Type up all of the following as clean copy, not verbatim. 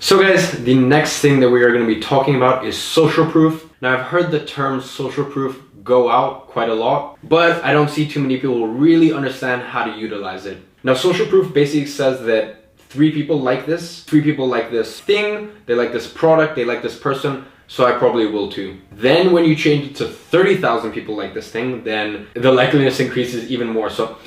So guys, the next thing that we are going to be talking about is social proof. Now I've heard the term social proof go out quite a lot, but I don't see too many people really understand how to utilize it. Now social proof basically says that 3 people like this thing, they like this product, they like this person, so I probably will too. Then when you change it to 30,000 people like this thing, then the likeliness increases even more. So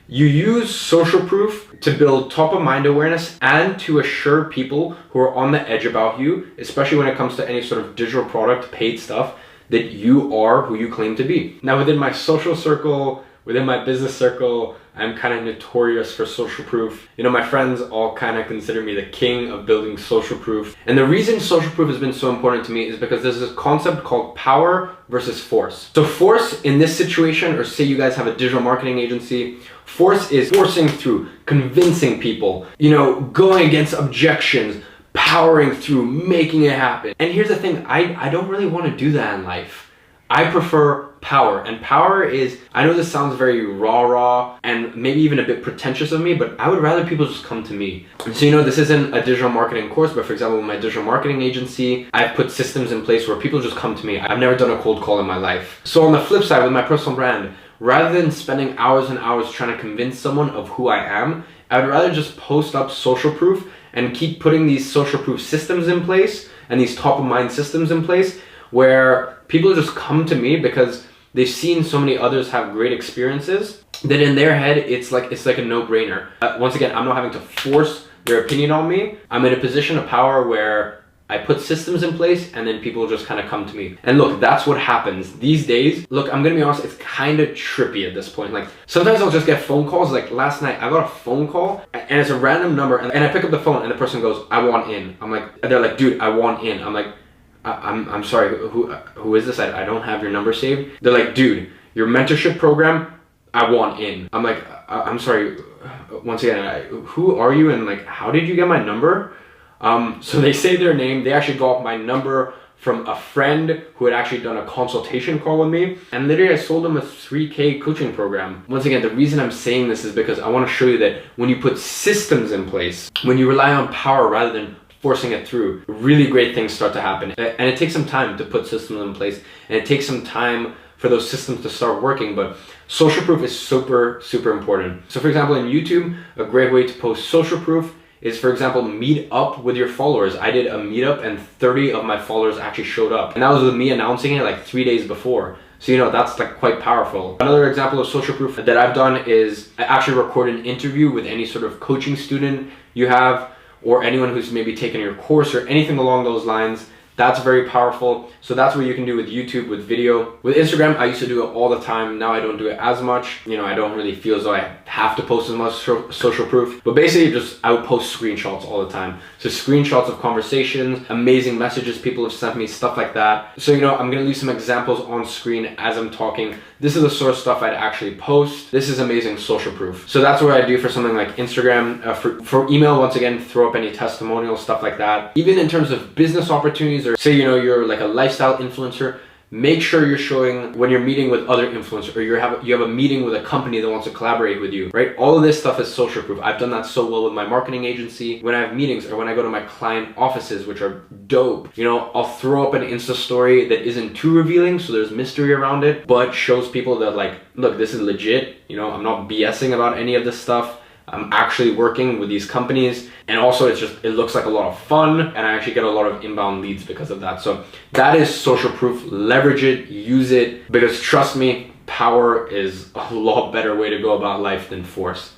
you use social proof to build top of mind awareness and to assure people who are on the edge about you, especially when it comes to any sort of digital product, paid stuff, that you are who you claim to be. Now within my social circle, within my business circle, I'm kind of notorious for social proof. You know, my friends all kind of consider me the king of building social proof. And the reason social proof has been so important to me is because there's this concept called power versus force. So force in this situation, or say you guys have a digital marketing agency, force is forcing through, convincing people, you know, going against objections, powering through, making it happen. And here's the thing, I don't really want to do that in life. I prefer power, and power is, I know this sounds very rah and maybe even a bit pretentious of me, but I would rather people just come to me. So you know, this isn't a digital marketing course, but for example, with my digital marketing agency, I've put systems in place where people just come to me. I've never done a cold call in my life. So on the flip side, with my personal brand, rather than spending hours and hours trying to convince someone of who I am, I would rather just post up social proof and keep putting these social proof systems in place and these top of mind systems in place where people just come to me because they've seen so many others have great experiences that in their head it's like a no-brainer. Once again, I'm not having to force their opinion on me. I'm in a position of power where I put systems in place and then people just kind of come to me. And look, that's what happens these days. Look, I'm gonna be honest, it's kind of trippy at this point. Like sometimes I'll just get phone calls. Like last night I got a phone call and it's a random number and I pick up the phone and the person goes, "I want in." I'm like, they're like, "Dude, I want in." I'm like, I'm sorry, who is this? I don't have your number saved. They're like, "Dude, your mentorship program, I want in." I'm like, I'm sorry, once again, who are you and like, how did you get my number? So they say their name. They actually got my number from a friend who had actually done a consultation call with me. And literally I sold them a 3K coaching program. Once again, the reason I'm saying this is because I want to show you that when you put systems in place, when you rely on power rather than forcing it through, really great things start to happen. And it takes some time to put systems in place, and it takes some time for those systems to start working, but social proof is super important. So for example, in YouTube, a great way to post social proof is, for example, meet up with your followers. I did a meetup and 30 of my followers actually showed up, and that was with me announcing it like 3 days before. So you know, that's like quite powerful. Another example of social proof that I've done is I actually record an interview with any sort of coaching student you have, or anyone who's maybe taken your course or anything along those lines. That's very powerful. So that's what you can do with YouTube, with video. With Instagram, I used to do it all the time. Now I don't do it as much. You know, I don't really feel as though I have to post as much social proof. But basically, I would post screenshots all the time. So screenshots of conversations, amazing messages people have sent me, stuff like that. So, you know, I'm gonna leave some examples on screen as I'm talking. This is the sort of stuff I'd actually post. This is amazing social proof. So that's what I do for something like Instagram. For email, once again, throw up any testimonials, stuff like that. Even in terms of business opportunities, or say, you know, you're like a lifestyle influencer, make sure you're showing when you're meeting with other influencers, or you have a meeting with a company that wants to collaborate with you, right? All of this stuff is social proof. I've done that so well with my marketing agency. When I have meetings or when I go to my client offices, which are dope, you know, I'll throw up an Insta story that isn't too revealing, so there's mystery around it, but shows people that like, look, this is legit. You know, I'm not BSing about any of this stuff. I'm actually working with these companies, and also it looks like a lot of fun, and I actually get a lot of inbound leads because of that. So that is social proof. Leverage it, use it, because trust me, power is a lot better way to go about life than force.